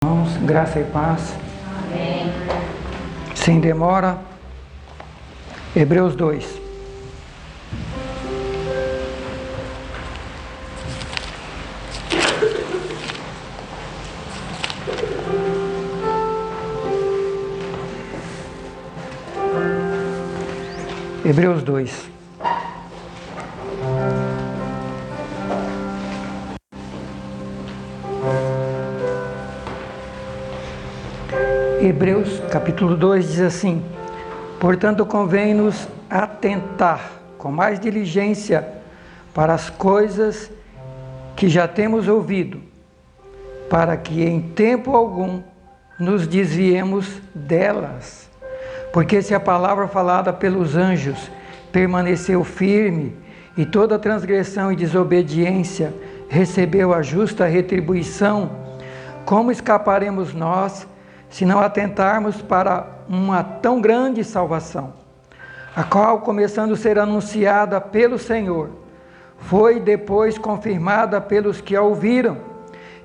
Irmãos, graça e paz. Amém. Sem demora. Hebreus 2. Hebreus 2. Hebreus capítulo 2 diz assim: portanto convém-nos atentar com mais diligência para as coisas que já temos ouvido, para que em tempo algum nos desviemos delas. Porque se a palavra falada pelos anjos permaneceu firme, e toda transgressão e desobediência recebeu a justa retribuição, como escaparemos nós, se não atentarmos para uma tão grande salvação, a qual, começando a ser anunciada pelo Senhor, foi depois confirmada pelos que a ouviram,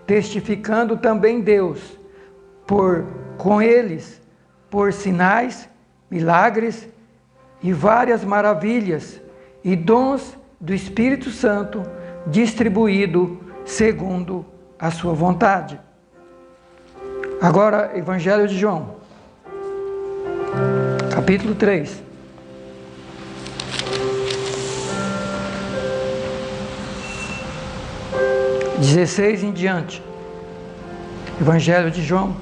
testificando também Deus, com eles, por sinais, milagres e várias maravilhas e dons do Espírito Santo, distribuído segundo a sua vontade. Agora, Evangelho de João, capítulo 3. (16 em diante). Evangelho de João,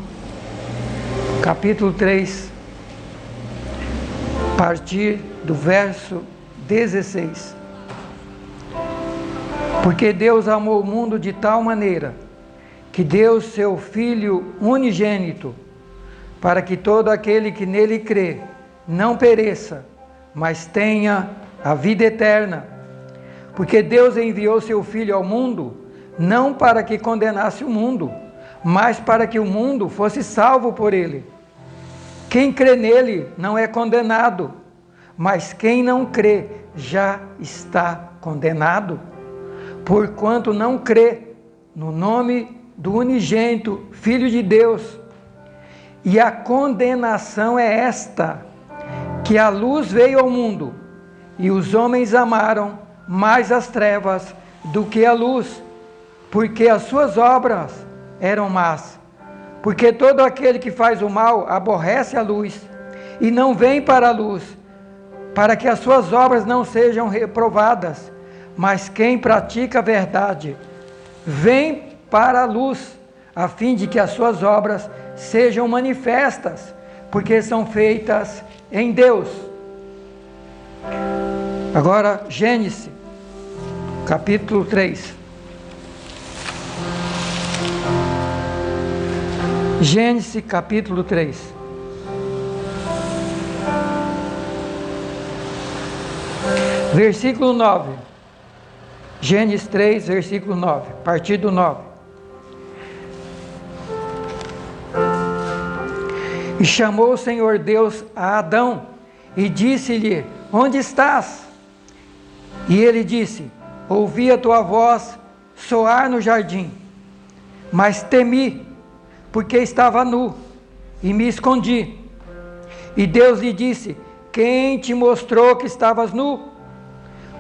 capítulo 3, a partir do verso 16. Porque Deus amou o mundo de tal maneira que deu seu Filho unigênito, para que todo aquele que nele crê não pereça, mas tenha a vida eterna. Porque Deus enviou seu Filho ao mundo, não para que condenasse o mundo, mas para que o mundo fosse salvo por ele. Quem crê nele não é condenado, mas quem não crê já está condenado, porquanto não crê no nome do unigênito Filho de Deus. E a condenação é esta, que a luz veio ao mundo, e os homens amaram mais as trevas do que a luz, porque as suas obras eram más. Porque todo aquele que faz o mal aborrece a luz, e não vem para a luz, para que as suas obras não sejam reprovadas. Mas quem pratica a verdade, vem para a luz, a fim de que as suas obras sejam manifestas, porque são feitas em Deus. Agora, Gênesis, capítulo 3. Gênesis, capítulo 3. Versículo 9. Gênesis 3, versículo 9, a partir do 9. E chamou o Senhor Deus a Adão, e disse-lhe: onde estás? E ele disse: ouvi a tua voz soar no jardim, mas temi, porque estava nu, e me escondi. E Deus lhe disse: quem te mostrou que estavas nu?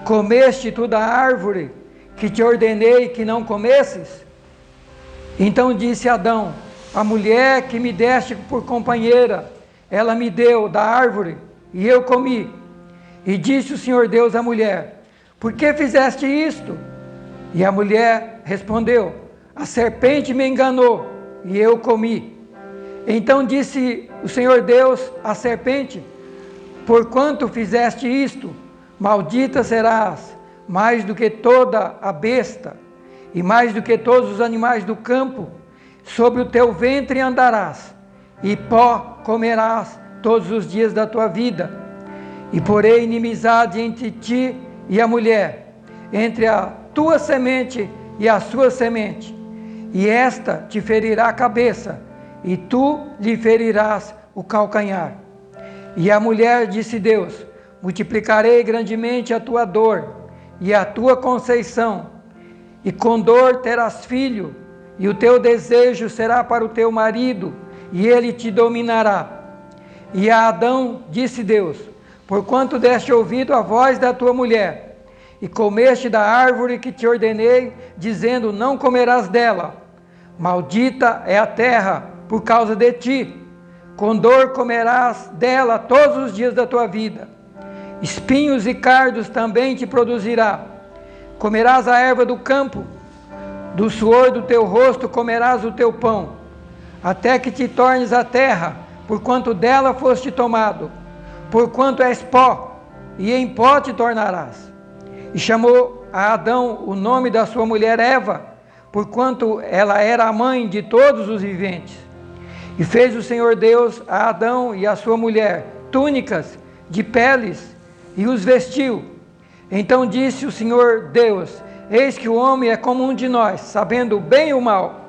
Comeste tu da árvore que te ordenei que não comesses? Então disse Adão: a mulher que me deste por companheira, ela me deu da árvore, e eu comi. E disse o Senhor Deus à mulher: por que fizeste isto? E a mulher respondeu: a serpente me enganou, e eu comi. Então disse o Senhor Deus à serpente: porquanto fizeste isto, maldita serás mais do que toda a besta, e mais do que todos os animais do campo. Sobre o teu ventre andarás, e pó comerás todos os dias da tua vida. E porei inimizade entre ti e a mulher, entre a tua semente e a sua semente, e esta te ferirá a cabeça, e tu lhe ferirás o calcanhar. E a mulher disse Deus: multiplicarei grandemente a tua dor e a tua conceição, e com dor terás filho, e o teu desejo será para o teu marido, e ele te dominará. E a Adão disse Deus: porquanto deste ouvido à voz da tua mulher, e comeste da árvore que te ordenei, dizendo: não comerás dela, maldita é a terra por causa de ti, com dor comerás dela todos os dias da tua vida, espinhos e cardos também te produzirá, comerás a erva do campo, do suor do teu rosto comerás o teu pão, até que te tornes a terra, porquanto dela foste tomado, porquanto és pó, e em pó te tornarás. E chamou a Adão o nome da sua mulher Eva, porquanto ela era a mãe de todos os viventes. E fez o Senhor Deus a Adão e a sua mulher túnicas de peles, e os vestiu. Então disse o Senhor Deus: eis que o homem é como um de nós, sabendo o bem e o mal.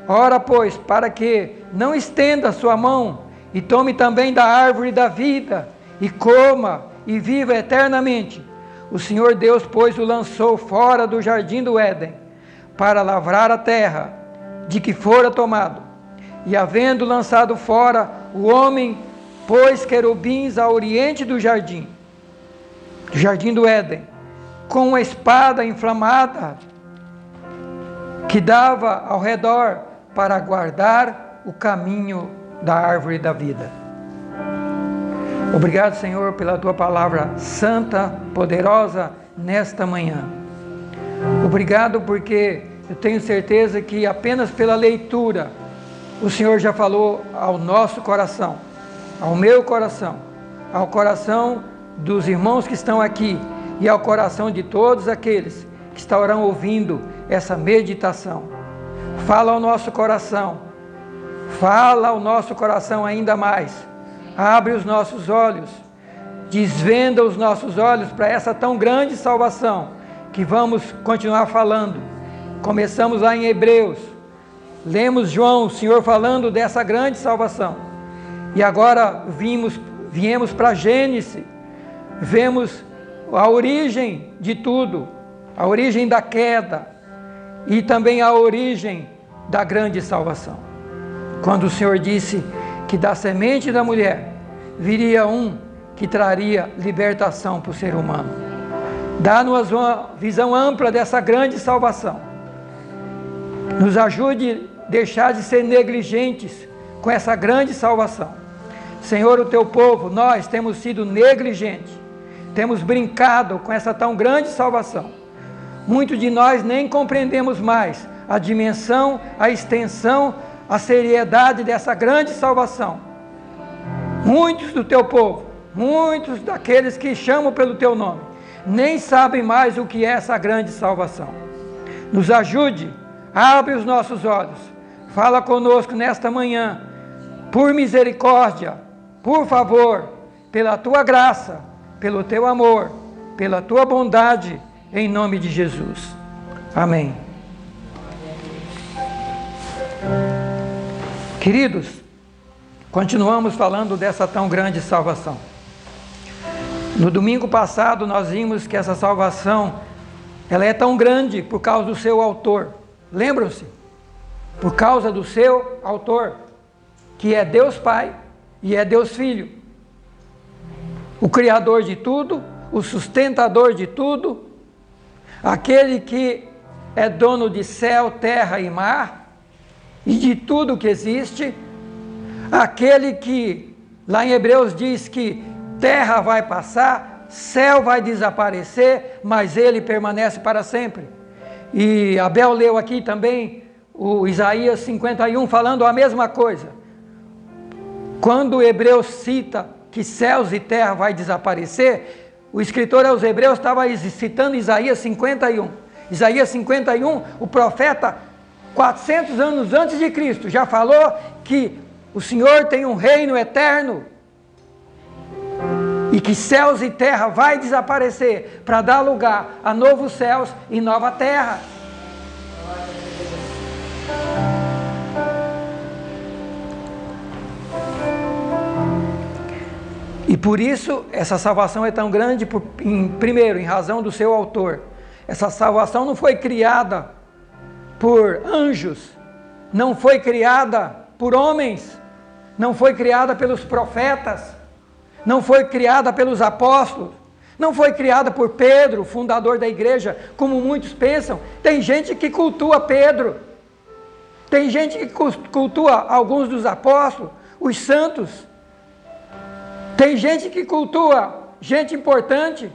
Ora, pois, para que não estenda a sua mão, e tome também da árvore da vida, e coma, e viva eternamente. O Senhor Deus, pois, o lançou fora do jardim do Éden, para lavrar a terra, de que fora tomado. E havendo lançado fora, o homem pôs querubins ao oriente do jardim do Éden, com uma espada inflamada, que dava ao redor, para guardar o caminho da árvore da vida. Obrigado, Senhor, pela tua palavra santa, poderosa, nesta manhã. Obrigado porque eu tenho certeza que apenas pela leitura o Senhor já falou ao nosso coração, ao meu coração, ao coração dos irmãos que estão aqui e ao coração de todos aqueles que estarão ouvindo essa meditação. Fala ao nosso coração, fala ao nosso coração ainda mais, abre os nossos olhos, desvenda os nossos olhos para essa tão grande salvação, que vamos continuar falando. Começamos lá em Hebreus, lemos João, o Senhor falando dessa grande salvação, e agora viemos para Gênesis, vemos a origem de tudo, a origem da queda, e também a origem da grande salvação, quando o Senhor disse que da semente da mulher viria um que traria libertação para o ser humano. Dá-nos uma visão ampla dessa grande salvação, nos ajude a deixar de ser negligentes com essa grande salvação. Senhor, o teu povo, nós temos sido negligentes, temos brincado com essa tão grande salvação. Muitos de nós nem compreendemos mais a dimensão, a extensão, a seriedade dessa grande salvação. Muitos do teu povo, muitos daqueles que chamam pelo teu nome, nem sabem mais o que é essa grande salvação. Nos ajude, abre os nossos olhos, fala conosco nesta manhã, por misericórdia, por favor, pela tua graça, pelo teu amor, pela tua bondade, em nome de Jesus. Amém. Queridos, continuamos falando dessa tão grande salvação. No domingo passado nós vimos que essa salvação, ela é tão grande por causa do seu autor. Lembram-se? Por causa do seu autor, que é Deus Pai e é Deus Filho. O Criador de tudo, o sustentador de tudo, aquele que é dono de céu, terra e mar, e de tudo que existe, aquele que, lá em Hebreus diz que terra vai passar, céu vai desaparecer, mas ele permanece para sempre. E Abel leu aqui também o Isaías 51 falando a mesma coisa. Quando Hebreus cita que céus e terra vai desaparecer, o escritor aos Hebreus estava citando Isaías 51. Isaías 51, o profeta, 400 anos antes de Cristo, já falou que o Senhor tem um reino eterno e que céus e terra vai desaparecer para dar lugar a novos céus e nova terra. E por isso, essa salvação é tão grande, primeiro, em razão do seu autor. Essa salvação não foi criada por anjos, não foi criada por homens, não foi criada pelos profetas, não foi criada pelos apóstolos, não foi criada por Pedro, fundador da igreja, como muitos pensam. Tem gente que cultua Pedro, tem gente que cultua alguns dos apóstolos, os santos, tem gente que cultua gente importante.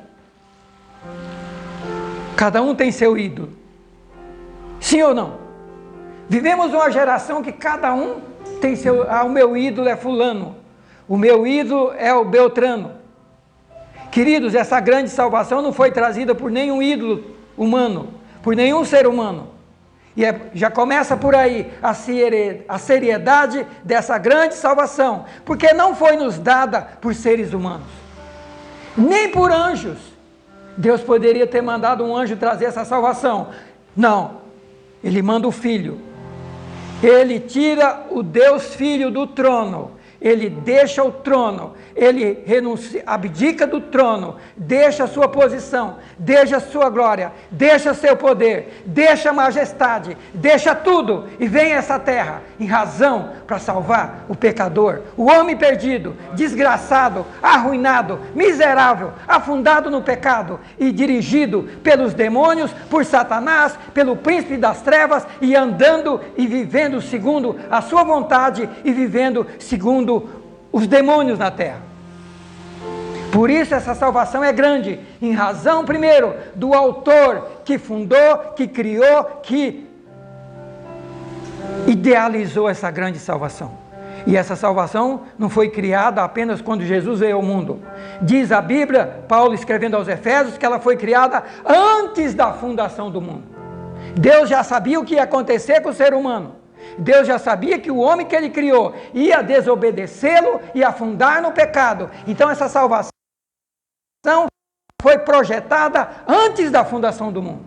Cada um tem seu ídolo, sim ou não? Vivemos uma geração que cada um tem seu, o meu ídolo é fulano, o meu ídolo é o Beltrano. Queridos, essa grande salvação não foi trazida por nenhum ídolo humano, por nenhum ser humano. E já começa por aí a seriedade dessa grande salvação, porque não foi nos dada por seres humanos, nem por anjos. Deus poderia ter mandado um anjo trazer essa salvação. Não, Ele manda o Filho. Ele tira o Deus Filho do trono, ele deixa o trono, ele renuncia, abdica do trono, deixa a sua posição, deixa a sua glória, deixa seu poder, deixa a majestade, deixa tudo e vem a essa terra em razão para salvar o pecador, o homem perdido, desgraçado, arruinado, miserável, afundado no pecado e dirigido pelos demônios, por Satanás, pelo príncipe das trevas e andando e vivendo segundo a sua vontade e vivendo segundo os demônios na terra. Por isso essa salvação é grande, em razão primeiro do autor que fundou, que criou, que idealizou essa grande salvação. E essa salvação não foi criada apenas quando Jesus veio ao mundo. Diz a Bíblia, Paulo escrevendo aos Efésios, que ela foi criada antes da fundação do mundo. Deus já sabia o que ia acontecer com o ser humano. Deus já sabia que o homem que ele criou ia desobedecê-lo e afundar no pecado. Então essa salvação foi projetada antes da fundação do mundo.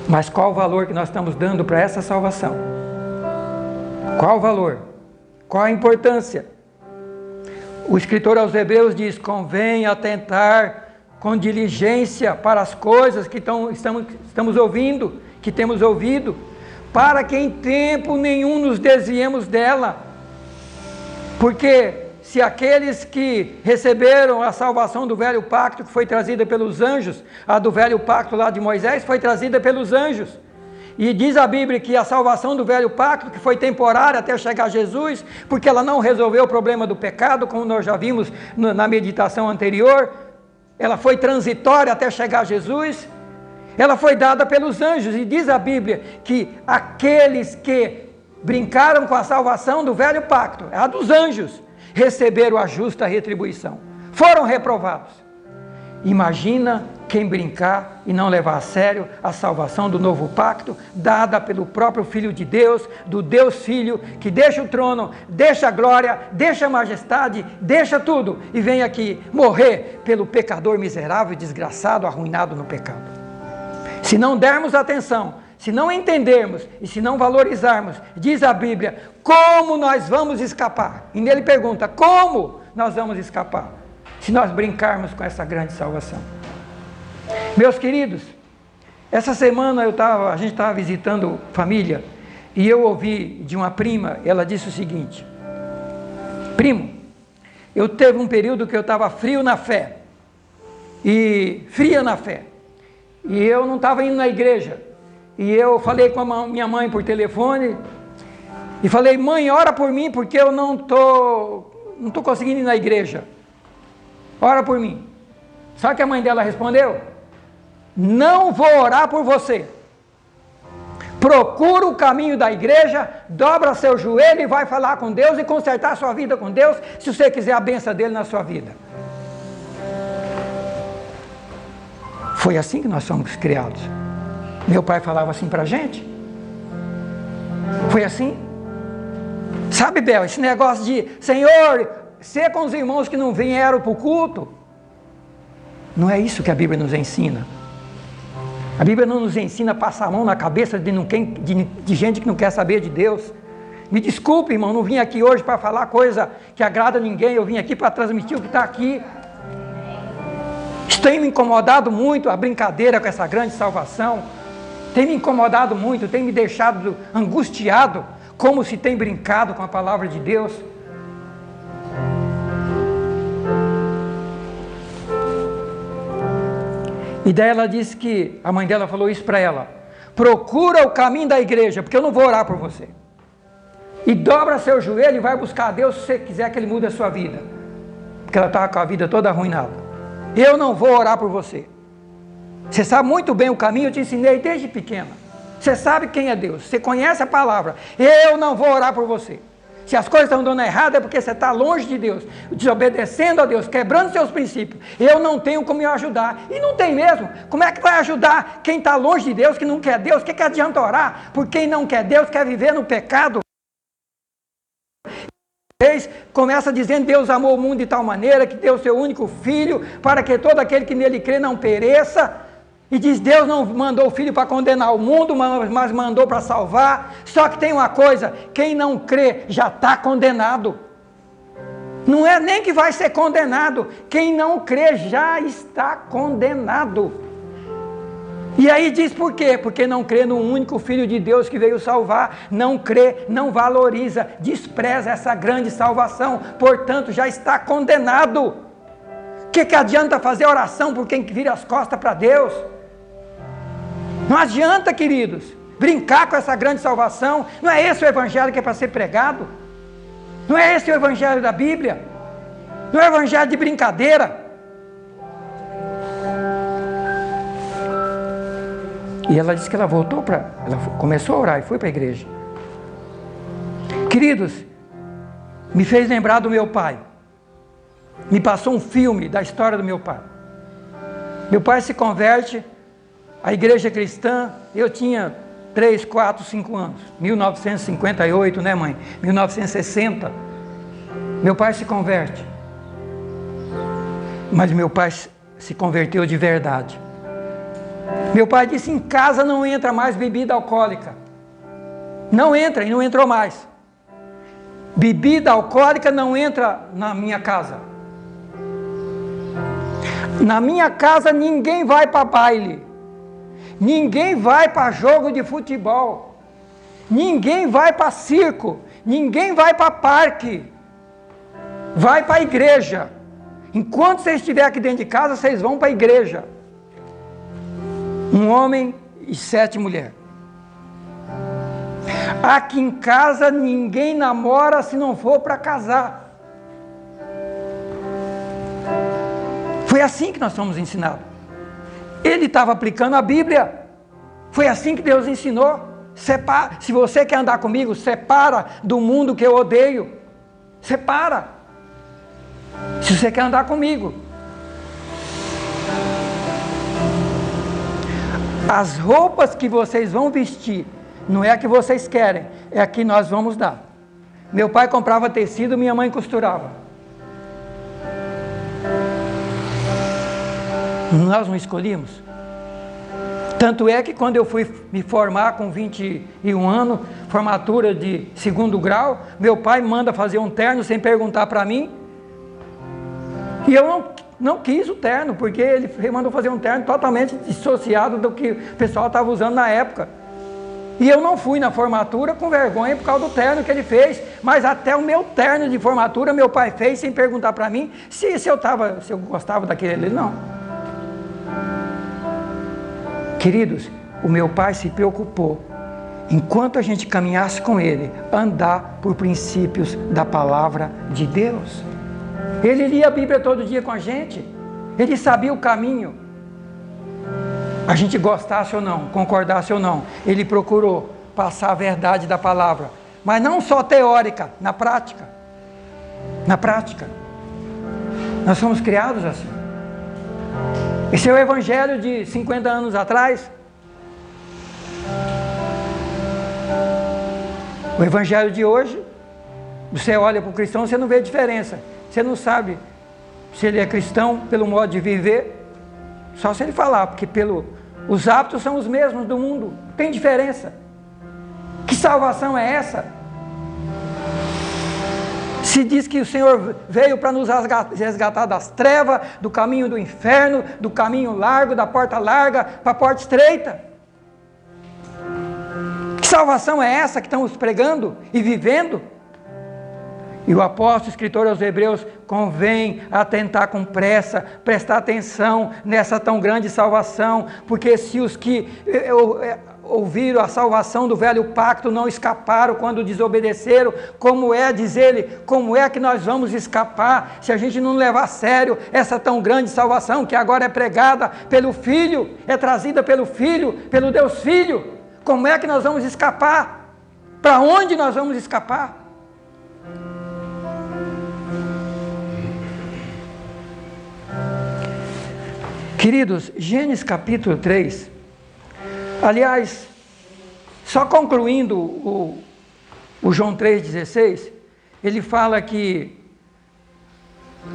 Mas qual o valor que nós estamos dando para essa salvação? Qual o valor? Qual a importância? O escritor aos Hebreus diz: convém atentar com diligência para as coisas que estamos ouvindo, que temos ouvido, para que em tempo nenhum nos desviemos dela. Porque se aqueles que receberam a salvação do velho pacto, que foi trazida pelos anjos, a do velho pacto lá de Moisés, foi trazida pelos anjos. E diz a Bíblia que a salvação do velho pacto, que foi temporária até chegar Jesus, porque ela não resolveu o problema do pecado, como nós já vimos na meditação anterior, ela foi transitória até chegar a Jesus, ela foi dada pelos anjos, e diz a Bíblia que aqueles que brincaram com a salvação do velho pacto, a dos anjos, receberam a justa retribuição, foram reprovados. Imagina quem brincar e não levar a sério a salvação do novo pacto, dada pelo próprio Filho de Deus, do Deus Filho, que deixa o trono, deixa a glória, deixa a majestade, deixa tudo, e vem aqui morrer pelo pecador miserável, desgraçado, arruinado no pecado. Se não dermos atenção, se não entendermos e se não valorizarmos, diz a Bíblia, como nós vamos escapar? E nele pergunta, como nós vamos escapar? Se nós brincarmos com essa grande salvação. Meus queridos, essa semana a gente estava visitando família, e eu ouvi de uma prima, ela disse o seguinte: primo, eu teve um período que eu estava frio na fé, e fria na fé, e eu não estava indo na igreja, e eu falei com a minha mãe por telefone, e falei: mãe, ora por mim, porque eu não tô conseguindo ir na igreja, ora por mim. Sabe o que a mãe dela respondeu? Não vou orar por você. Procura o caminho da igreja, dobra seu joelho e vai falar com Deus e consertar a sua vida com Deus, se você quiser a bênção dele na sua vida. Foi assim que nós somos criados. Meu pai falava assim para a gente. Foi assim. Sabe, Bel, esse negócio de, Senhor, ser com os irmãos que não vieram para o culto, não é isso que a Bíblia nos ensina. A Bíblia não nos ensina a passar a mão na cabeça de gente que não quer saber de Deus. Me desculpe, irmão, não vim aqui hoje para falar coisa que agrada a ninguém, eu vim aqui para transmitir o que está aqui. Isso tem me incomodado muito, a brincadeira com essa grande salvação. Tem me incomodado muito, tem me deixado angustiado, como se tem brincado com a palavra de Deus. E daí ela disse que, a mãe dela falou isso para ela: procura o caminho da igreja, porque eu não vou orar por você. E dobra seu joelho e vai buscar a Deus se você quiser que Ele mude a sua vida. Porque ela estava com a vida toda arruinada. Eu não vou orar por você. Você sabe muito bem o caminho, eu te ensinei desde pequena. Você sabe quem é Deus, você conhece a palavra. Eu não vou orar por você. Se as coisas estão dando errado é porque você está longe de Deus, desobedecendo a Deus, quebrando seus princípios. Eu não tenho como me ajudar. E não tem mesmo. Como é que vai ajudar quem está longe de Deus, que não quer Deus? O que adianta orar? Por quem não quer Deus, quer viver no pecado. Começa dizendo: Deus amou o mundo de tal maneira que deu o seu único filho, para que todo aquele que nele crê não pereça. E diz: Deus não mandou o filho para condenar o mundo, mas mandou para salvar. Só que tem uma coisa: quem não crê já está condenado. Não é nem que vai ser condenado, quem não crê já está condenado. E aí diz por quê? Porque não crê no único Filho de Deus que veio salvar, não crê, não valoriza, despreza essa grande salvação, portanto já está condenado. O que adianta fazer oração por quem vira as costas para Deus? Não adianta, queridos, brincar com essa grande salvação. Não é esse o evangelho que é para ser pregado? Não é esse o evangelho da Bíblia? Não é o evangelho de brincadeira? E ela disse que ela voltou ela começou a orar e foi para a igreja. Queridos, me fez lembrar do meu pai. Me passou um filme da história do meu pai. Meu pai se converte à igreja cristã, eu tinha 3, 4, 5 anos. 1958, né, mãe? 1960. Meu pai se converte. Mas meu pai se converteu de verdade. Meu pai disse: em casa não entra mais bebida alcoólica. Não entra, e não entrou mais. Bebida alcoólica não entra na minha casa. Na minha casa ninguém vai para baile. Ninguém vai para jogo de futebol. Ninguém vai para circo. Ninguém vai para parque. Vai para a igreja. Enquanto você estiver aqui dentro de casa, vocês vão para a igreja. Um homem e 7 mulheres. Aqui em casa ninguém namora se não for para casar. Foi assim que nós fomos ensinados. Ele estava aplicando a Bíblia. Foi assim que Deus ensinou. Se você quer andar comigo, separa do mundo que eu odeio. Separa. Se você quer andar comigo. As roupas que vocês vão vestir, não é a que vocês querem, é a que nós vamos dar. Meu pai comprava tecido, minha mãe costurava. Nós não escolhimos. Tanto é que quando eu fui me formar com 21 anos, formatura de 2º grau, meu pai manda fazer um terno sem perguntar para mim. E eu não quis o terno, porque ele mandou fazer um terno totalmente dissociado do que o pessoal estava usando na época. E eu não fui na formatura com vergonha por causa do terno que ele fez, mas até o meu terno de formatura meu pai fez sem perguntar para mim se eu gostava daquele, não. Queridos, o meu pai se preocupou, enquanto a gente caminhasse com ele, andar por princípios da palavra de Deus. Ele lia a Bíblia todo dia com a gente. Ele sabia o caminho. A gente gostasse ou não, concordasse ou não, ele procurou passar a verdade da palavra. Mas não só teórica, na prática. Na prática. Nós somos criados assim. Esse é o evangelho de 50 anos atrás. O evangelho de hoje, você olha para o cristão, você não vê diferença. Você não sabe se ele é cristão pelo modo de viver, só se ele falar, porque os hábitos são os mesmos do mundo, tem diferença. Que salvação é essa? Se diz que o Senhor veio para nos resgatar das trevas, do caminho do inferno, do caminho largo, da porta larga para a porta estreita. Que salvação é essa que estamos pregando e vivendo? E o apóstolo, escritor aos Hebreus, convém atentar com pressa, prestar atenção nessa tão grande salvação, porque se os que ouviram a salvação do velho pacto não escaparam quando desobedeceram, como é, diz ele, como é que nós vamos escapar se a gente não levar a sério essa tão grande salvação que agora é pregada pelo Filho, é trazida pelo Filho, pelo Deus Filho? Como é que nós vamos escapar? Para onde nós vamos escapar? Queridos, Gênesis capítulo 3, aliás, só concluindo o João 3,16, ele fala que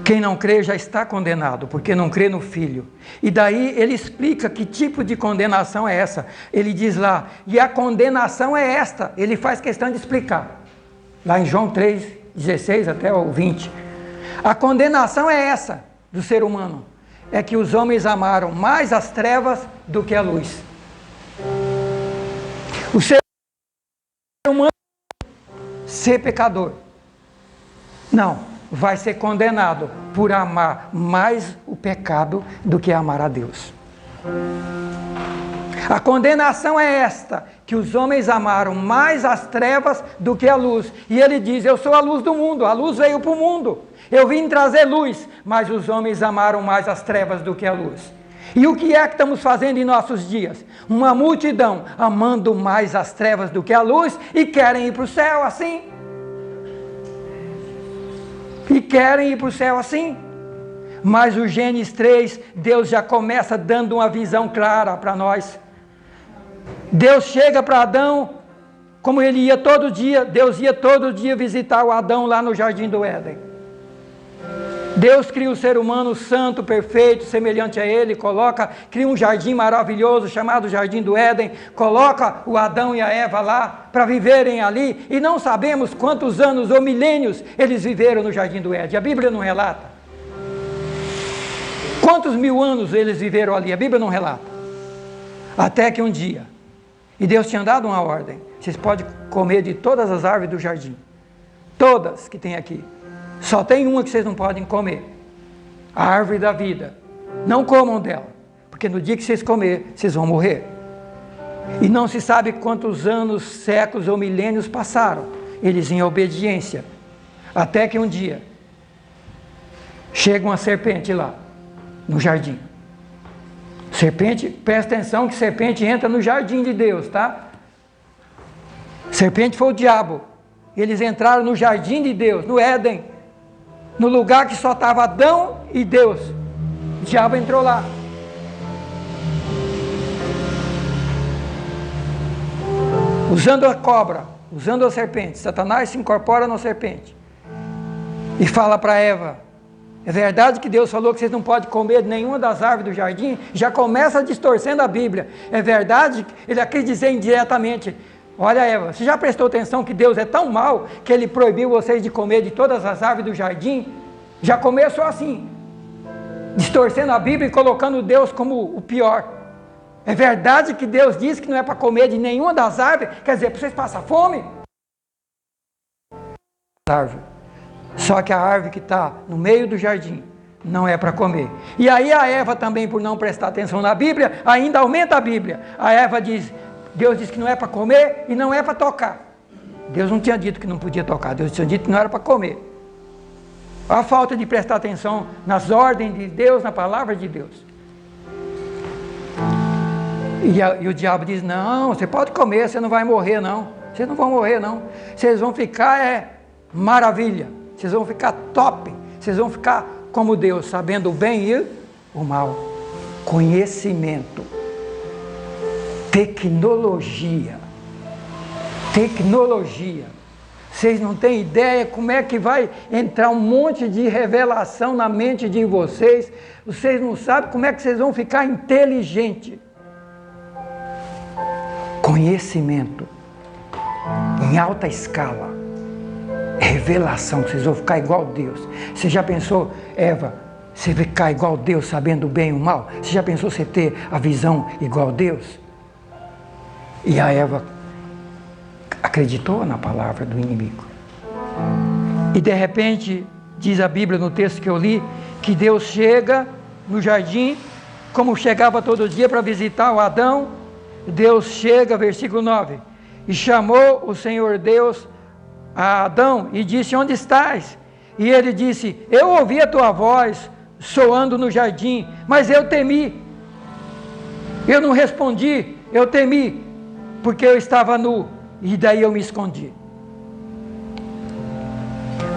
quem não crê já está condenado, porque não crê no Filho. E daí ele explica que tipo de condenação é essa. Ele diz lá, e a condenação é esta, ele faz questão de explicar, lá em João 3,16 até o 20. A condenação é essa do ser humano, é que os homens amaram mais as trevas do que a luz. O ser humano ser pecador, não, vai ser condenado por amar mais o pecado do que amar a Deus. A condenação é esta, que os homens amaram mais as trevas do que a luz. E ele diz, eu sou a luz do mundo, a luz veio para o mundo. Eu vim trazer luz, mas os homens amaram mais as trevas do que a luz. E o que é que estamos fazendo em nossos dias? Uma multidão amando mais as trevas do que a luz e querem ir para o céu assim. E querem ir para o céu assim. Mas o Gênesis 3, Deus já começa dando uma visão clara para nós. Deus chega para Adão, como ele ia todo dia, Deus ia todo dia visitar o Adão lá no Jardim do Éden. Deus cria o ser humano santo, perfeito, semelhante a ele, cria um jardim maravilhoso chamado Jardim do Éden, coloca o Adão e a Eva lá para viverem ali, e não sabemos quantos anos ou milênios eles viveram no Jardim do Éden, a Bíblia não relata. Quantos mil anos eles viveram ali, a Bíblia não relata. Até que um dia, e Deus tinha dado uma ordem, vocês podem comer de todas as árvores do jardim, todas que tem aqui. Só tem uma que vocês não podem comer, a árvore da vida. Não comam dela, porque no dia que vocês comerem, vocês vão morrer. E não se sabe quantos anos, séculos ou milênios passaram, eles em obediência, até que um dia, chega uma serpente lá, no jardim. Serpente, presta atenção que serpente entra no jardim de Deus, tá? Serpente foi o diabo. Eles entraram no jardim de Deus, no Éden, no lugar que só estava Adão e Deus. O diabo entrou lá. Usando a cobra, usando a serpente. Satanás se incorpora na serpente e fala para Eva, é verdade que Deus falou que vocês não podem comer de nenhuma das árvores do jardim? Já começa distorcendo a Bíblia. É verdade? Ele quis dizer indiretamente, olha Eva, você já prestou atenção que Deus é tão mau que Ele proibiu vocês de comer de todas as árvores do jardim? Já começou assim, distorcendo a Bíblia e colocando Deus como o pior. É verdade que Deus disse que não é para comer de nenhuma das árvores? Quer dizer, para vocês passar fome? Árvore. Só que a árvore que está no meio do jardim não é para comer. E aí a Eva também, por não prestar atenção na Bíblia, ainda aumenta a Bíblia. A Eva diz, Deus disse que não é para comer e não é para tocar. Deus não tinha dito que não podia tocar, Deus tinha dito que não era para comer. A falta de prestar atenção nas ordens de Deus, na palavra de Deus. E o diabo diz, não, você pode comer, você não vai morrer não. Vocês não vão morrer não. Vocês vão ficar maravilha. Vocês vão ficar top. Vocês vão ficar como Deus, sabendo o bem e o mal. Conhecimento. Tecnologia. Tecnologia. Vocês não têm ideia como é que vai entrar um monte de revelação na mente de vocês. Vocês não sabem como é que vocês vão ficar inteligentes. Conhecimento. Em alta escala. revelação, vocês vão ficar igual a Deus. Você já pensou, Eva, você ficar igual a Deus, sabendo o bem e o mal? Você já pensou você ter a visão igual a Deus? E a Eva acreditou na palavra do inimigo. E de repente, diz a Bíblia no texto que eu li, que Deus chega no jardim, como chegava todo dia para visitar o Adão. Deus chega, versículo 9, e chamou o Senhor Deus a Adão e disse: onde estás? E ele disse: eu ouvi a tua voz soando no jardim, mas eu temi. Eu não respondi, eu temi, porque eu estava nu, e daí eu me escondi.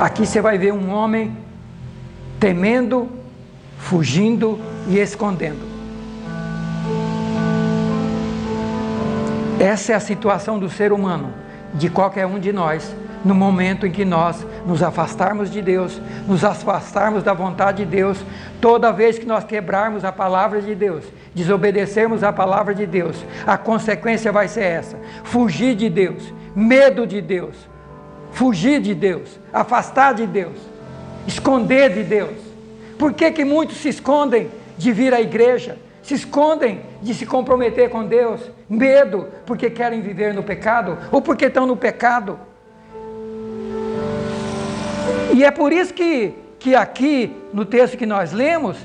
Aqui você vai ver um homem temendo, fugindo e escondendo. Essa é a situação do ser humano, de qualquer um de nós, no momento em que nós nos afastarmos de Deus, nos afastarmos da vontade de Deus. Toda vez que nós quebrarmos a palavra de Deus, desobedecermos a palavra de Deus, a consequência vai ser essa: fugir de Deus, medo de Deus, fugir de Deus, afastar de Deus, esconder de Deus. Por que que muitos se escondem de vir à igreja? Se escondem de se comprometer com Deus? Medo, porque querem viver no pecado, ou porque estão no pecado. E é por isso que aqui, no texto que nós lemos,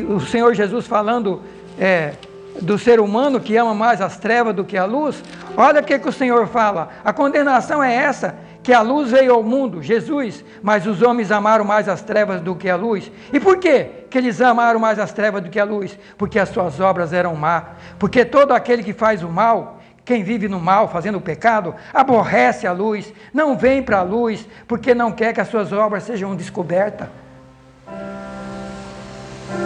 o Senhor Jesus falando do ser humano que ama mais as trevas do que a luz, olha o que o Senhor fala: a condenação é essa, que a luz veio ao mundo, Jesus, mas os homens amaram mais as trevas do que a luz. E por quê que eles amaram mais as trevas do que a luz? Porque as suas obras eram má. Porque todo aquele que faz o mal, quem vive no mal, fazendo o pecado, aborrece a luz, não vem para a luz, porque não quer que as suas obras sejam descobertas.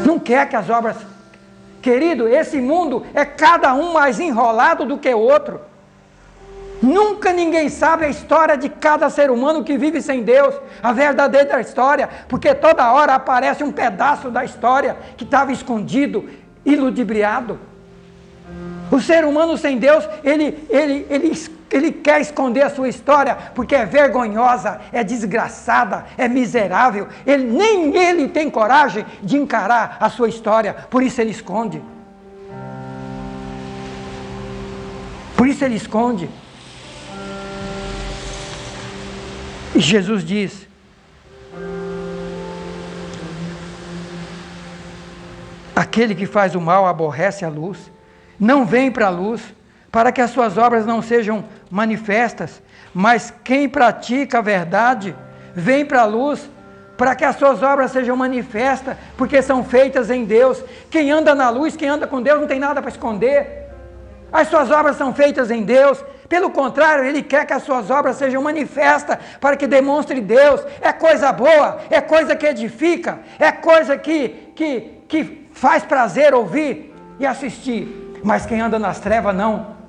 Não quer que as obras... Querido, esse mundo é cada um mais enrolado do que o outro. Nunca ninguém sabe a história de cada ser humano que vive sem Deus, a verdadeira história, porque toda hora aparece um pedaço da história que estava escondido, iludibriado. O ser humano sem Deus, ele quer esconder a sua história, porque é vergonhosa, é desgraçada, é miserável. Nem ele tem coragem de encarar a sua história, por isso ele esconde. Por isso ele esconde. E Jesus diz: aquele que faz o mal aborrece a luz, não vem para a luz, para que as suas obras não sejam manifestas, mas quem pratica a verdade vem para a luz, para que as suas obras sejam manifestas, porque são feitas em Deus. Quem anda na luz, quem anda com Deus, não tem nada para esconder. As suas obras são feitas em Deus. Pelo contrário, Ele quer que as suas obras sejam manifestas, para que demonstre Deus. É coisa boa, é coisa que edifica, é coisa que faz prazer ouvir e assistir. Mas quem anda nas trevas, não.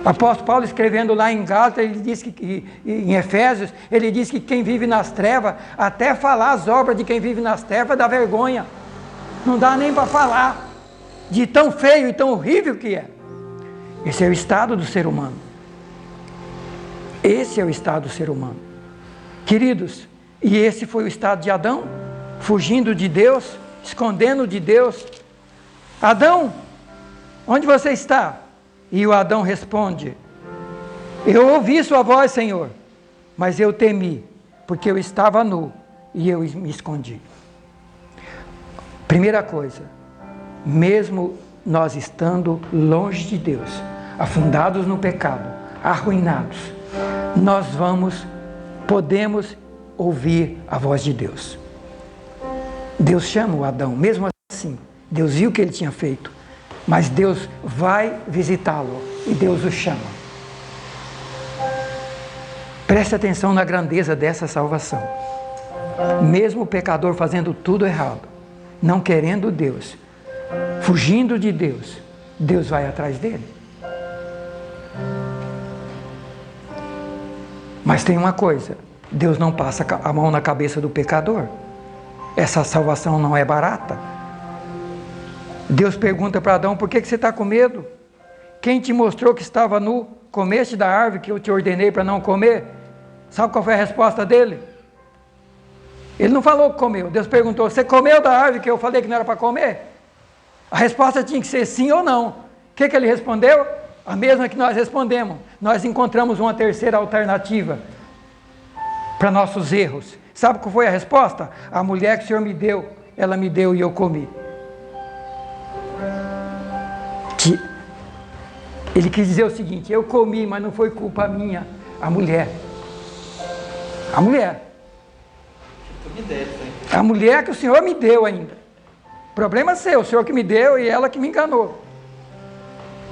O apóstolo Paulo, escrevendo lá em Gálatas, ele diz em Efésios, ele diz que quem vive nas trevas, até falar as obras de quem vive nas trevas dá vergonha. Não dá nem para falar, de tão feio e tão horrível que é. Esse é o estado do ser humano. Esse é o estado do ser humano. Queridos, e esse foi o estado de Adão, fugindo de Deus, escondendo de Deus. Adão, onde você está? E o Adão responde: eu ouvi sua voz, Senhor, mas eu temi, porque eu estava nu e eu me escondi. Primeira coisa, mesmo nós estando longe de Deus, afundados no pecado, arruinados, nós podemos ouvir a voz de Deus. Deus chama o Adão, mesmo assim, Deus viu o que ele tinha feito, mas Deus vai visitá-lo e Deus o chama. Preste atenção na grandeza dessa salvação. Mesmo o pecador fazendo tudo errado, não querendo Deus, fugindo de Deus, Deus vai atrás dele. Mas tem uma coisa: Deus não passa a mão na cabeça do pecador. Essa salvação não é barata. Deus pergunta para Adão: por que você está com medo? Quem te mostrou que estava nu? Comeste da árvore que eu te ordenei para não comer? Sabe qual foi a resposta dele? Ele não falou que comeu. Deus perguntou: você comeu da árvore que eu falei que não era para comer? A resposta tinha que ser sim ou não. O que ele respondeu? A mesma que nós respondemos. Nós encontramos uma terceira alternativa para nossos erros. Sabe qual foi a resposta? A mulher que o Senhor me deu, ela me deu e eu comi. Ele quis dizer o seguinte: eu comi, mas não foi culpa minha. A mulher. A mulher. A mulher que o Senhor me deu ainda. O problema é seu, o Senhor que me deu e ela que me enganou.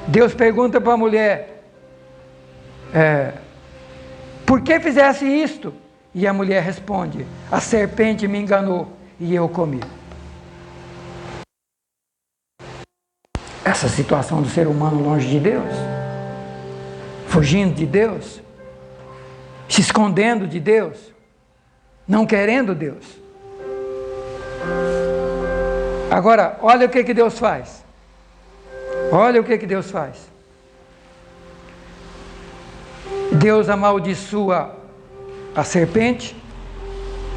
Deus pergunta para a mulher: por que fizesse isto? E a mulher responde: a serpente me enganou e eu comi. Essa situação do ser humano longe de Deus, fugindo de Deus, se escondendo de Deus, não querendo Deus. Agora, olha o que Deus faz. Olha o que Deus faz. Deus amaldiçoa a serpente.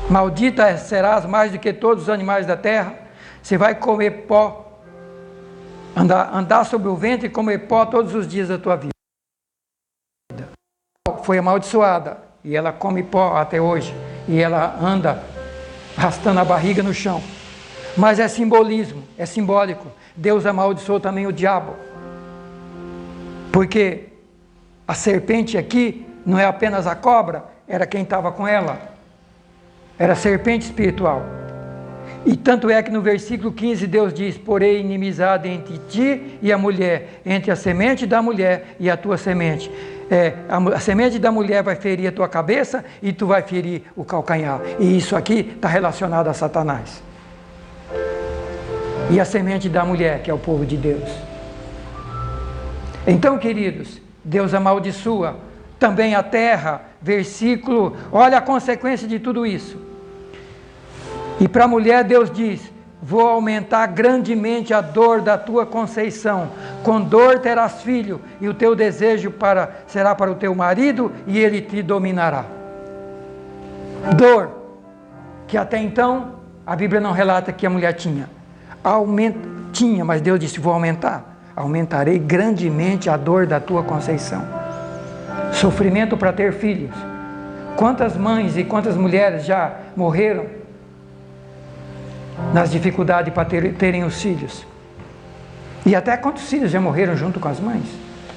Maldita serás mais do que todos os animais da terra. Você vai comer pó, andar sobre o ventre e comer pó todos os dias da tua vida. Foi amaldiçoada e ela come pó até hoje. E ela anda arrastando a barriga no chão. Mas é simbolismo, é simbólico. Deus amaldiçoou também o diabo. Porque a serpente aqui não é apenas a cobra, era quem estava com ela. Era a serpente espiritual. E tanto é que no versículo 15 Deus diz: porém inimizade entre ti e a mulher, entre a semente da mulher e a tua semente. A semente da mulher vai ferir a tua cabeça e tu vai ferir o calcanhar. E isso aqui está relacionado a Satanás. E a semente da mulher, que é o povo de Deus. Então, queridos, Deus amaldiçoa também a terra. Versículo, olha a consequência de tudo isso. E para a mulher Deus diz: vou aumentar grandemente a dor da tua conceição. Com dor terás filho, e o teu desejo será para o teu marido, e ele te dominará. Dor, que até então a Bíblia não relata que a mulher tinha. Tinha, mas Deus disse: vou aumentar. Aumentarei grandemente a dor da tua conceição. Sofrimento para ter filhos. Quantas mães e quantas mulheres já morreram nas dificuldades para terem os filhos? E até quantos filhos já morreram junto com as mães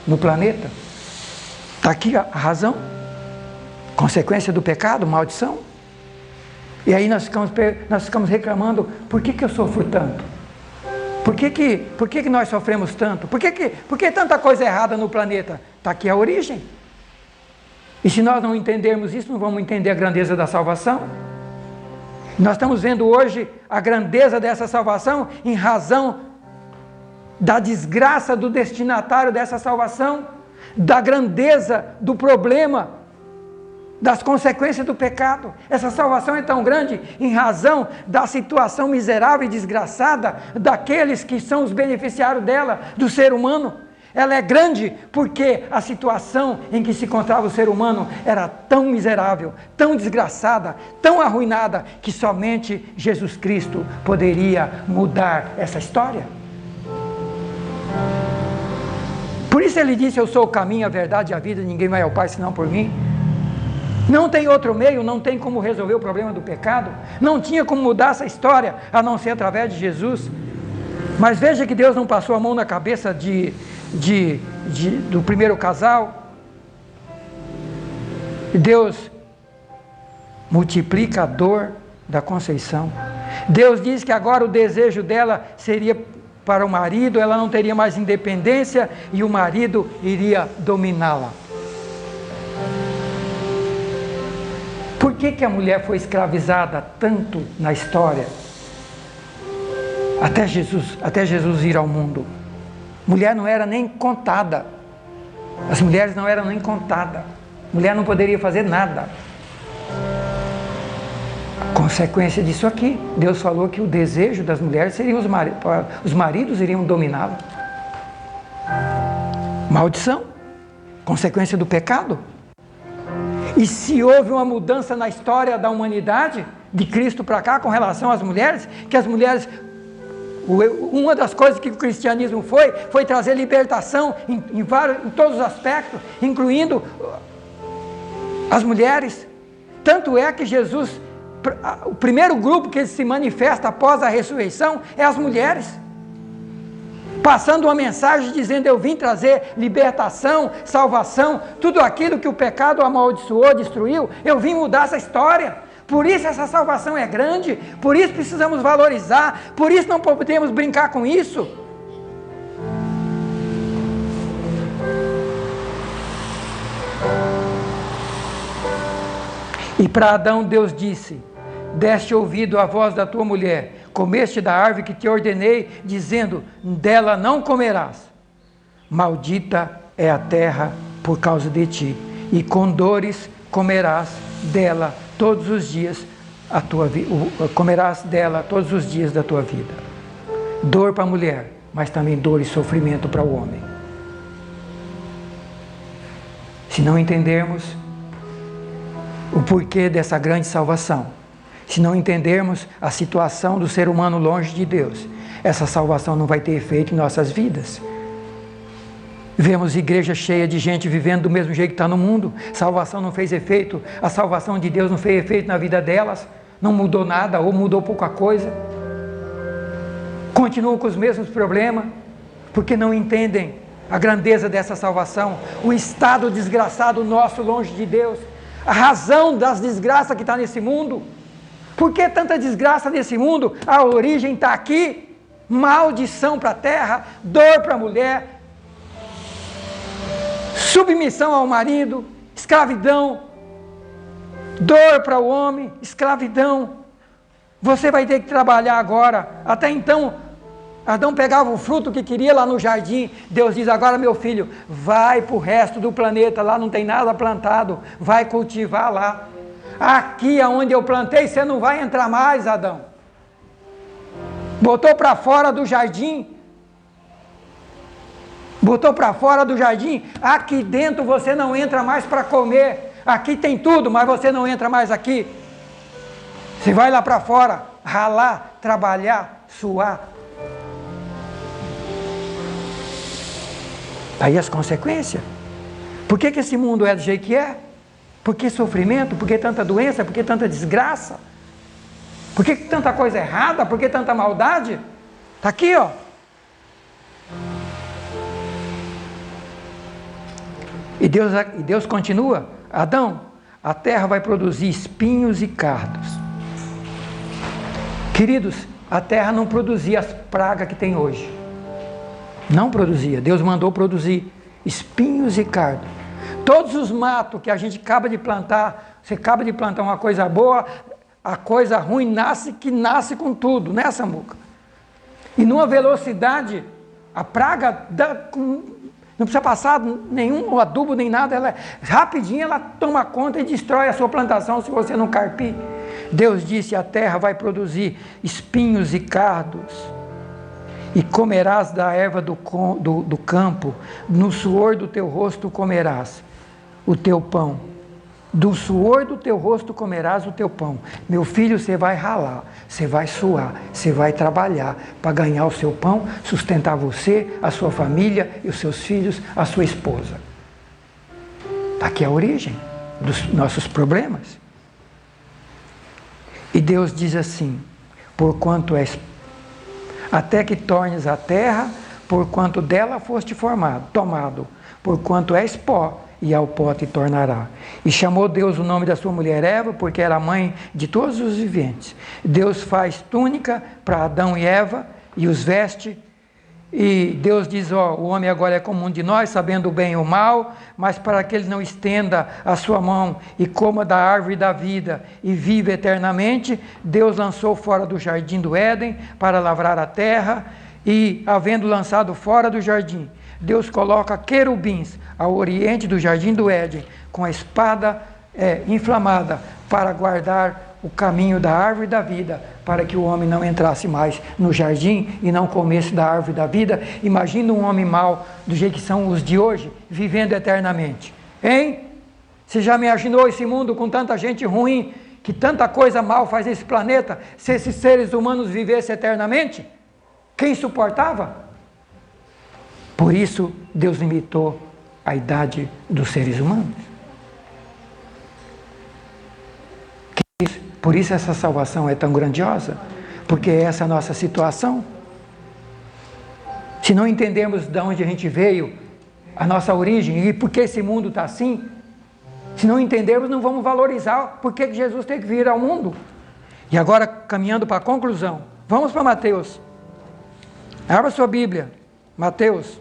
no planeta? Está aqui a razão. Consequência do pecado, maldição. E aí nós ficamos reclamando: por que eu sofro tanto? Por que nós sofremos tanto? Por que tanta coisa errada no planeta? Está aqui a origem. E se nós não entendermos isso, não vamos entender a grandeza da salvação. Nós estamos vendo hoje a grandeza dessa salvação em razão da desgraça do destinatário dessa salvação, da grandeza do problema, das consequências do pecado. Essa salvação é tão grande em razão da situação miserável e desgraçada daqueles que são os beneficiários dela, do ser humano. Ela é grande porque a situação em que se encontrava o ser humano era tão miserável, tão desgraçada, tão arruinada, que somente Jesus Cristo poderia mudar essa história. Por isso ele disse: eu sou o caminho, a verdade e a vida, ninguém vai ao Pai senão por mim. Não tem outro meio, não tem como resolver o problema do pecado, não tinha como mudar essa história, a não ser através de Jesus. Mas veja que Deus não passou a mão na cabeça do primeiro casal. Deus multiplica a dor da conceição. Deus diz que agora o desejo dela seria para o marido, ela não teria mais independência e o marido iria dominá-la. Por que a mulher foi escravizada tanto na história? Até Jesus ir ao mundo. Mulher não era nem contada. As mulheres não eram nem contadas. Mulher não poderia fazer nada. Consequência disso aqui, Deus falou que o desejo das mulheres seria os maridos iriam dominá-la. Maldição, consequência do pecado. E se houve uma mudança na história da humanidade, de Cristo para cá, com relação às mulheres, que as mulheres, uma das coisas que o cristianismo foi trazer libertação em todos os aspectos, incluindo as mulheres. Tanto é que Jesus, o primeiro grupo que ele se manifesta após a ressurreição é as mulheres, passando uma mensagem dizendo: eu vim trazer libertação, salvação, tudo aquilo que o pecado amaldiçoou, destruiu, eu vim mudar essa história. Por isso essa salvação é grande, por isso precisamos valorizar, por isso não podemos brincar com isso. E para Adão Deus disse: deste ouvido à voz da tua mulher, comeste da árvore que te ordenei, dizendo: dela não comerás. Maldita é a terra por causa de ti, e com dores comerás dela todos os dias comerás dela todos os dias da tua vida. Dor para a mulher, mas também dor e sofrimento para o homem. Se não entendermos o porquê dessa grande salvação, se não entendermos a situação do ser humano longe de Deus, essa salvação não vai ter efeito em nossas vidas. Vemos igreja cheia de gente vivendo do mesmo jeito que está no mundo. Salvação não fez efeito, a salvação de Deus não fez efeito na vida delas, não mudou nada ou mudou pouca coisa. Continuam com os mesmos problemas, porque não entendem a grandeza dessa salvação, o estado desgraçado nosso longe de Deus, a razão das desgraças que está nesse mundo. Por que tanta desgraça nesse mundo? A origem está aqui: maldição para a terra, dor para a mulher, submissão ao marido, escravidão, dor para o homem, escravidão. Você vai ter que trabalhar agora. Até então, Adão pegava o fruto que queria lá no jardim. Deus diz: agora, meu filho, vai para o resto do planeta, lá não tem nada plantado, vai cultivar lá. Aqui aonde eu plantei, você não vai entrar mais, Adão. Botou para fora do jardim. Botou para fora do jardim, aqui dentro você não entra mais para comer. Aqui tem tudo, mas você não entra mais aqui. Você vai lá para fora, ralar, trabalhar, suar. Aí as consequências. Por que esse mundo é do jeito que é? Por que sofrimento? Por que tanta doença? Por que tanta desgraça? Por que tanta coisa errada? Por que tanta maldade? Está aqui, ó. E Deus continua: Adão, a terra vai produzir espinhos e cardos. Queridos, a terra não produzia as pragas que tem hoje. Não produzia. Deus mandou produzir espinhos e cardos. Todos os matos que a gente acaba de plantar, você acaba de plantar uma coisa boa, a coisa ruim nasce com tudo, né, Samuca? E numa velocidade, a praga não precisa passar nenhum adubo nem nada, rapidinho ela toma conta e destrói a sua plantação se você não carpir. Deus disse: a terra vai produzir espinhos e cardos, e comerás da erva do campo, no suor do teu rosto comerás o teu pão. Do suor do teu rosto comerás o teu pão. Meu filho, você vai ralar, você vai suar, você vai trabalhar para ganhar o seu pão, sustentar você, a sua família e os seus filhos, a sua esposa. Está aqui a origem dos nossos problemas. E Deus diz assim: porquanto és, até que tornes a terra, porquanto dela foste tomado, porquanto és pó, e ao pó te tornará. E chamou Deus o nome da sua mulher Eva, porque era a mãe de todos os viventes. Deus faz túnica para Adão e Eva e os veste. E Deus diz: o homem agora é como um de nós, sabendo o bem e o mal, mas para que ele não estenda a sua mão e coma da árvore da vida e viva eternamente, Deus lançou fora do jardim do Éden para lavrar a terra. E, havendo lançado fora do jardim, Deus coloca querubins ao oriente do jardim do Éden, com a espada inflamada, para guardar o caminho da árvore da vida, para que o homem não entrasse mais no jardim e não comesse da árvore da vida. Imagina um homem mau, do jeito que são os de hoje, vivendo eternamente. Hein? Você já imaginou esse mundo com tanta gente ruim, que tanta coisa mal faz nesse planeta, se esses seres humanos vivessem eternamente? Quem suportava? Por isso, Deus limitou a idade dos seres humanos. Por isso essa salvação é tão grandiosa, porque essa é a nossa situação. Se não entendemos de onde a gente veio, a nossa origem e por que esse mundo está assim, se não entendermos, não vamos valorizar por que Jesus tem que vir ao mundo. E agora, caminhando para a conclusão, vamos para Mateus. Abra sua Bíblia, Mateus.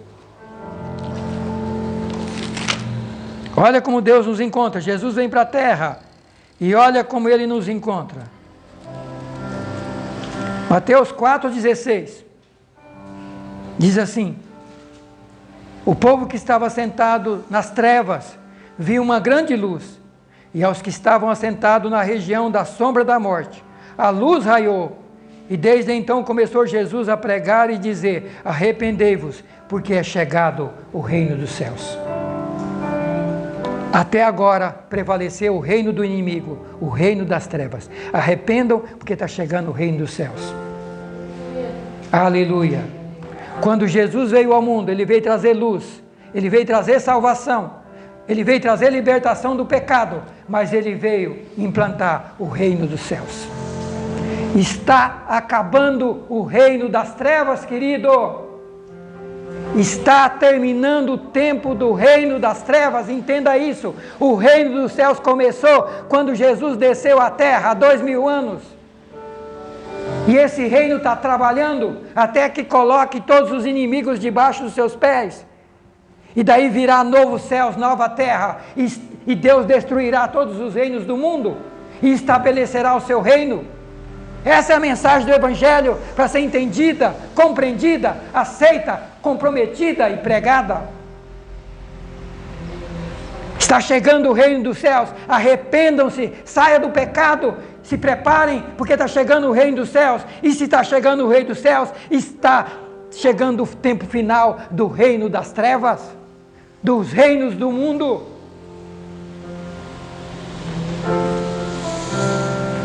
Olha como Deus nos encontra. Jesus vem para a terra e olha como Ele nos encontra. Mateus 4,16 diz assim: o povo que estava sentado nas trevas viu uma grande luz, e aos que estavam assentados na região da sombra da morte, a luz raiou, e desde então começou Jesus a pregar e dizer: arrependei-vos, porque é chegado o reino dos céus. Até agora prevaleceu o reino do inimigo, o reino das trevas. Arrependam, porque está chegando o reino dos céus. Aleluia! Quando Jesus veio ao mundo, Ele veio trazer luz, Ele veio trazer salvação, Ele veio trazer libertação do pecado, mas Ele veio implantar o reino dos céus. Está acabando o reino das trevas, querido. Está terminando o tempo do reino das trevas, entenda isso. O reino dos céus começou quando Jesus desceu à terra há 2000 anos. E esse reino está trabalhando até que coloque todos os inimigos debaixo dos seus pés. E daí virá novos céus, nova terra, e Deus destruirá todos os reinos do mundo e estabelecerá o seu reino. Essa é a mensagem do Evangelho para ser entendida, compreendida, aceita, comprometida e pregada. Está chegando o reino dos céus, arrependam-se, saia do pecado, se preparem, porque está chegando o reino dos céus. E se está chegando o reino dos céus, está chegando o tempo final do reino das trevas, dos reinos do mundo.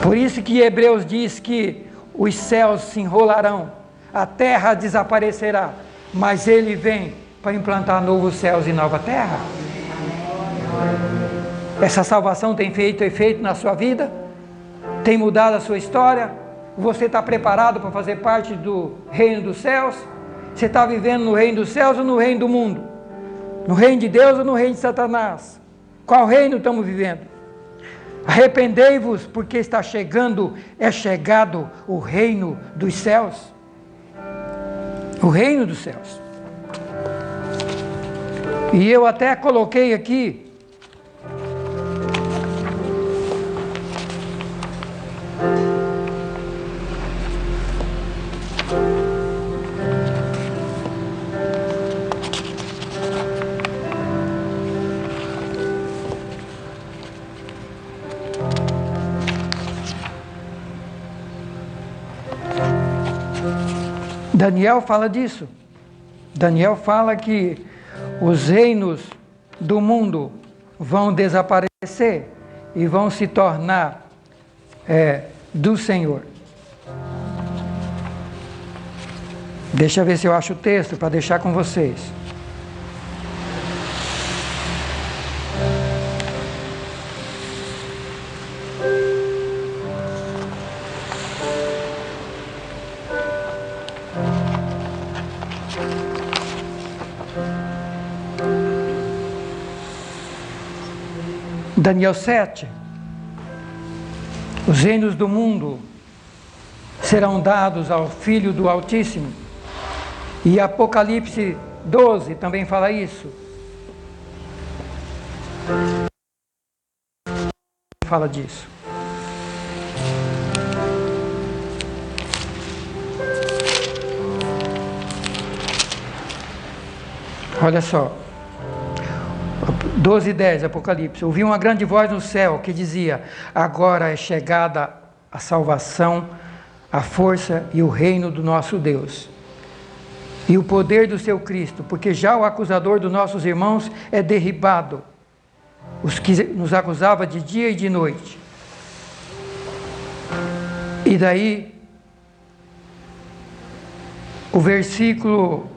Por isso que Hebreus diz que os céus se enrolarão, a terra desaparecerá, mas Ele vem para implantar novos céus e nova terra. Essa salvação tem feito efeito na sua vida? Tem mudado a sua história? Você está preparado para fazer parte do reino dos céus? Você está vivendo no reino dos céus ou no reino do mundo? No reino de Deus ou no reino de Satanás? Qual reino estamos vivendo? Arrependei-vos, porque está chegando, é chegado o reino dos céus. O reino dos céus. E eu até coloquei aqui Daniel fala disso. Daniel fala que os reinos do mundo vão desaparecer e vão se tornar do Senhor. Deixa eu ver se eu acho o texto para deixar com vocês. Daniel 7, os reinos do mundo serão dados ao Filho do Altíssimo, e Apocalipse 12 também fala isso. Fala disso. Olha só. 12:10, Apocalipse. Ouvi uma grande voz no céu que dizia: agora é chegada a salvação, a força e o reino do nosso Deus, e o poder do seu Cristo, porque já o acusador dos nossos irmãos é derribado. os que nos acusavam de dia e de noite. E daí, o versículo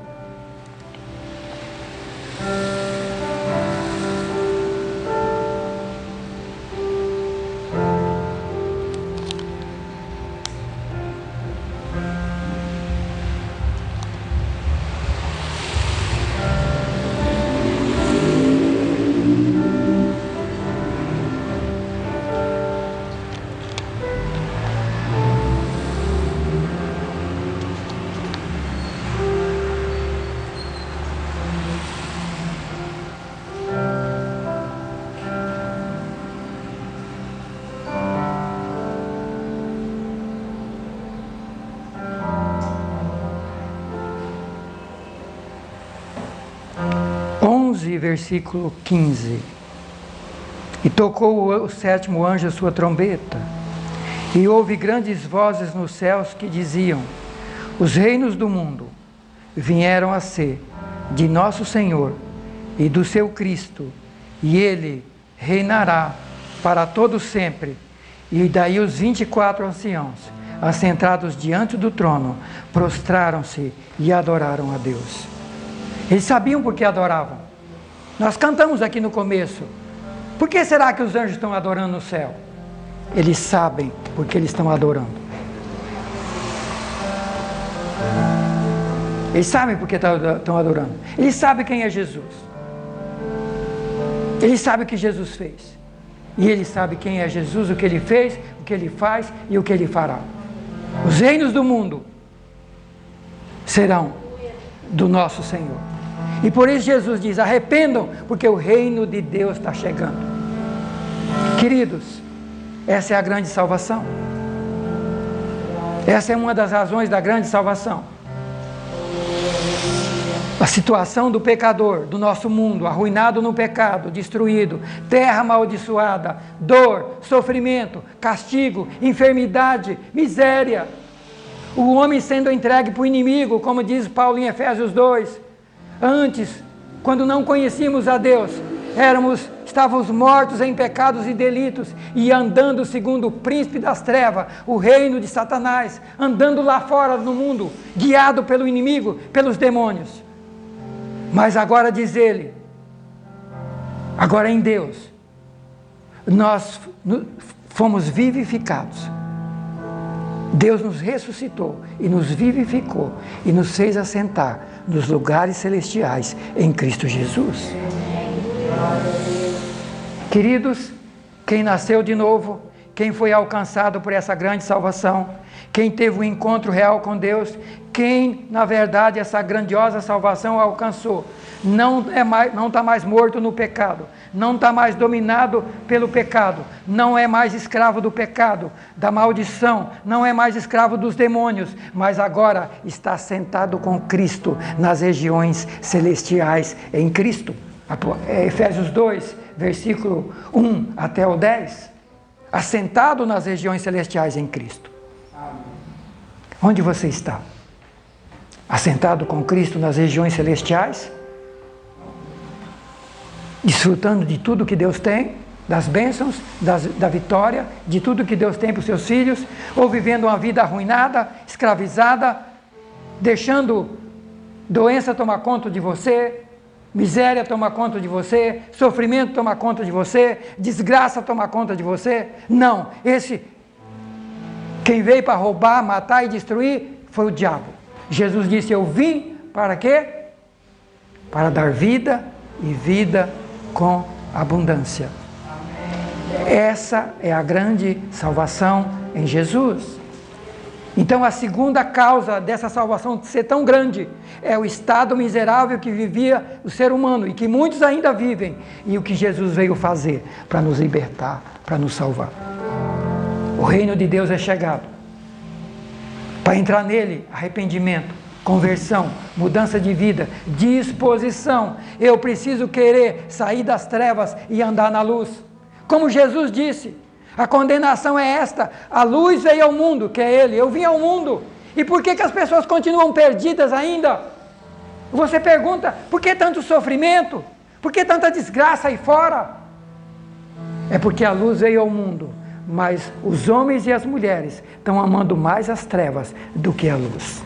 11, versículo 15. E tocou o sétimo anjo a sua trombeta, e houve grandes vozes nos céus que diziam: os reinos do mundo vieram a ser de nosso Senhor e do seu Cristo, e ele reinará para todo sempre. E daí os 24 anciãos, assentados diante do trono, prostraram-se e adoraram a Deus. Eles sabiam por que adoravam. Nós cantamos aqui no começo. Por que será que os anjos estão adorando no céu? Eles sabem porque eles estão adorando. Eles sabem porque estão adorando. Eles sabem quem é Jesus. Eles sabem o que Jesus fez. E eles sabem quem é Jesus, o que ele fez, o que ele faz e o que ele fará. Os reinos do mundo serão do nosso Senhor. E por isso Jesus diz: arrependam, porque o reino de Deus está chegando. Queridos, essa é a grande salvação. Essa é uma das razões da grande salvação. A situação do pecador, do nosso mundo, arruinado no pecado, destruído, terra amaldiçoada, dor, sofrimento, castigo, enfermidade, miséria. O homem sendo entregue para o inimigo, como diz Paulo em Efésios 2. Antes, quando não conhecíamos a Deus, estávamos mortos em pecados e delitos e andando segundo o príncipe das trevas, o reino de Satanás, andando lá fora no mundo, guiado pelo inimigo, pelos demônios. Mas agora diz ele, agora em Deus, nós fomos vivificados. Deus nos ressuscitou e nos vivificou e nos fez assentar nos lugares celestiais em Cristo Jesus. Queridos, quem nasceu de novo, quem foi alcançado por essa grande salvação, quem teve um encontro real com Deus, quem na verdade essa grandiosa salvação alcançou, não está mais morto no pecado, não está mais dominado pelo pecado, não é mais escravo do pecado, da maldição, não é mais escravo dos demônios, mas agora está sentado com Cristo nas regiões celestiais em Cristo. Efésios 2, versículo 1 até o 10. Assentado nas regiões celestiais em Cristo. Onde você está? Assentado com Cristo nas regiões celestiais? Desfrutando de tudo que Deus tem, das bênçãos, da vitória, de tudo que Deus tem para os seus filhos, ou vivendo uma vida arruinada, escravizada, deixando doença tomar conta de você, miséria tomar conta de você, sofrimento tomar conta de você, desgraça tomar conta de você? Não, quem veio para roubar, matar e destruir foi o diabo. Jesus disse: eu vim para quê? Para dar vida e vida com abundância. Essa é a grande salvação em Jesus. Então a segunda causa dessa salvação ser tão grande é o estado miserável que vivia o ser humano e que muitos ainda vivem, e o que Jesus veio fazer para nos libertar, para nos salvar. O reino de Deus é chegado. Para entrar nele, arrependimento, conversão, mudança de vida, disposição. Eu preciso querer sair das trevas e andar na luz. Como Jesus disse, a condenação é esta: a luz veio ao mundo, que é Ele, eu vim ao mundo. E por que as pessoas continuam perdidas ainda? Você pergunta, por que tanto sofrimento? Por que tanta desgraça aí fora? É porque a luz veio ao mundo, mas os homens e as mulheres estão amando mais as trevas do que a luz.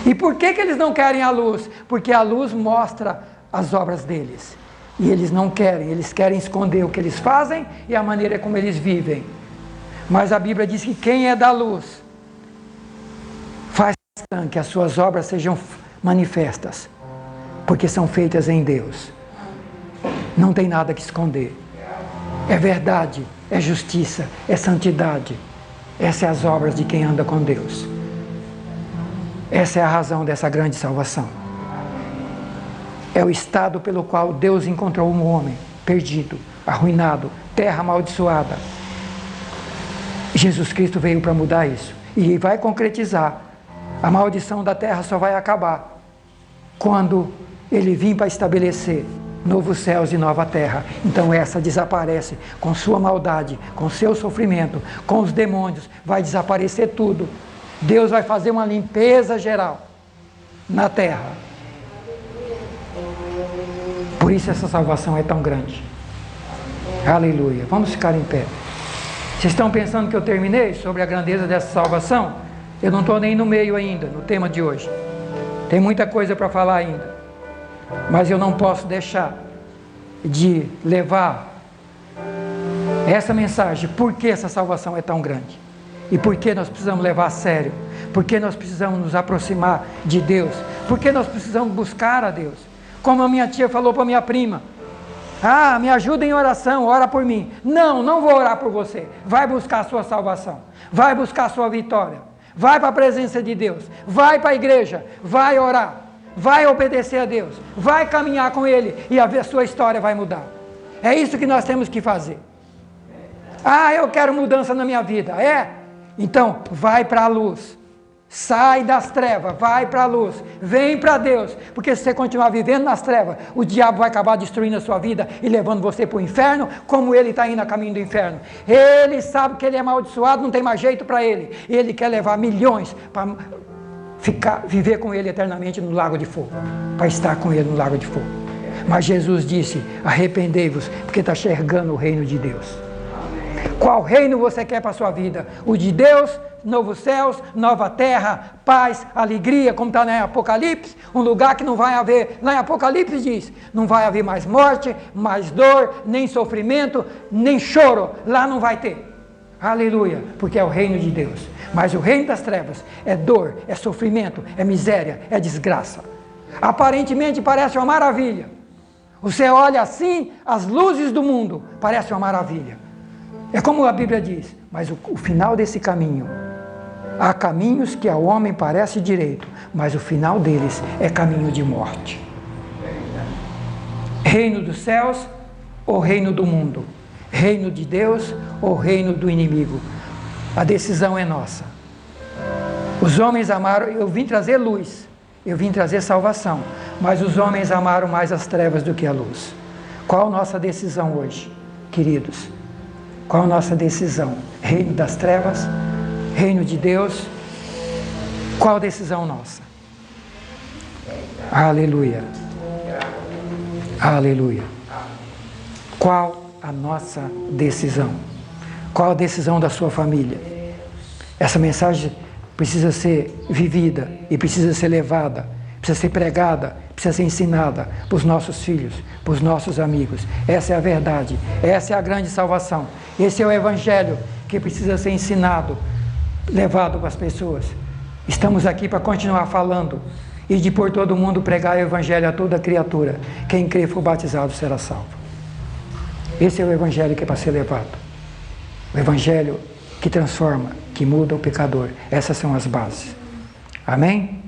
E por que eles não querem a luz? Porque a luz mostra as obras deles. E eles não querem, eles querem esconder o que eles fazem e a maneira como eles vivem. Mas a Bíblia diz que quem é da luz faz com que as suas obras sejam manifestas, porque são feitas em Deus. Não tem nada que esconder. É verdade, é justiça, é santidade. Essas são as obras de quem anda com Deus. Essa é a razão dessa grande salvação. É o estado pelo qual Deus encontrou um homem perdido, arruinado, terra amaldiçoada. Jesus Cristo veio para mudar isso e vai concretizar. A maldição da terra só vai acabar quando Ele vir para estabelecer novos céus e nova terra. Então essa desaparece com sua maldade, com seu sofrimento, com os demônios, vai desaparecer tudo. Deus vai fazer uma limpeza geral na terra. Por isso essa salvação é tão grande. Aleluia. Vamos ficar em pé. Vocês estão pensando que eu terminei sobre a grandeza dessa salvação? Eu não estou nem no meio ainda, no tema de hoje. Tem muita coisa para falar ainda. Mas eu não posso deixar de levar essa mensagem. Por que essa salvação é tão grande? E por que nós precisamos levar a sério? Por que nós precisamos nos aproximar de Deus? Por que nós precisamos buscar a Deus? Como a minha tia falou para minha prima: ah, me ajuda em oração, ora por mim. Não, não vou orar por você. Vai buscar a sua salvação. Vai buscar a sua vitória. Vai para a presença de Deus. Vai para a igreja. Vai orar. Vai obedecer a Deus. Vai caminhar com Ele e a sua história vai mudar. É isso que nós temos que fazer. Ah, eu quero mudança na minha vida. É? Então, vai para a luz. Sai das trevas, vai para a luz, vem para Deus, porque se você continuar vivendo nas trevas, o diabo vai acabar destruindo a sua vida e levando você para o inferno, como ele está indo a caminho do inferno. Ele sabe que ele é amaldiçoado, não tem mais jeito para ele. Ele quer levar milhões para viver com ele eternamente no lago de fogo, para estar com ele no lago de fogo. Mas Jesus disse: arrependei-vos, porque está chegando o reino de Deus. Qual reino você quer para a sua vida? O de Deus, novos céus, nova terra, paz, alegria, como está lá em Apocalipse, um lugar que não vai haver, lá em Apocalipse diz, não vai haver mais morte, mais dor, nem sofrimento, nem choro, lá não vai ter. Aleluia, porque é o reino de Deus. Mas o reino das trevas é dor, é sofrimento, é miséria, é desgraça. Aparentemente parece uma maravilha. Você olha assim, as luzes do mundo, parece uma maravilha. É como a Bíblia diz, mas o final desse caminho, há caminhos que ao homem parece direito, mas o final deles é caminho de morte. Reino dos céus ou reino do mundo? Reino de Deus ou reino do inimigo? A decisão é nossa. Os homens amaram, eu vim trazer luz, eu vim trazer salvação, mas os homens amaram mais as trevas do que a luz. Qual a nossa decisão hoje, queridos? Qual a nossa decisão? Reino das trevas? Reino de Deus? Qual a decisão nossa? Aleluia. Aleluia. Qual a nossa decisão? Qual a decisão da sua família? Essa mensagem precisa ser vivida e precisa ser levada, precisa ser pregada, precisa ser ensinada para os nossos filhos, para os nossos amigos. Essa é a verdade, essa é a grande salvação. Esse é o evangelho que precisa ser ensinado, levado para as pessoas. Estamos aqui para continuar falando e de por todo mundo pregar o evangelho a toda criatura. Quem crê e for batizado será salvo. Esse é o evangelho que é para ser levado. O evangelho que transforma, que muda o pecador. Essas são as bases. Amém?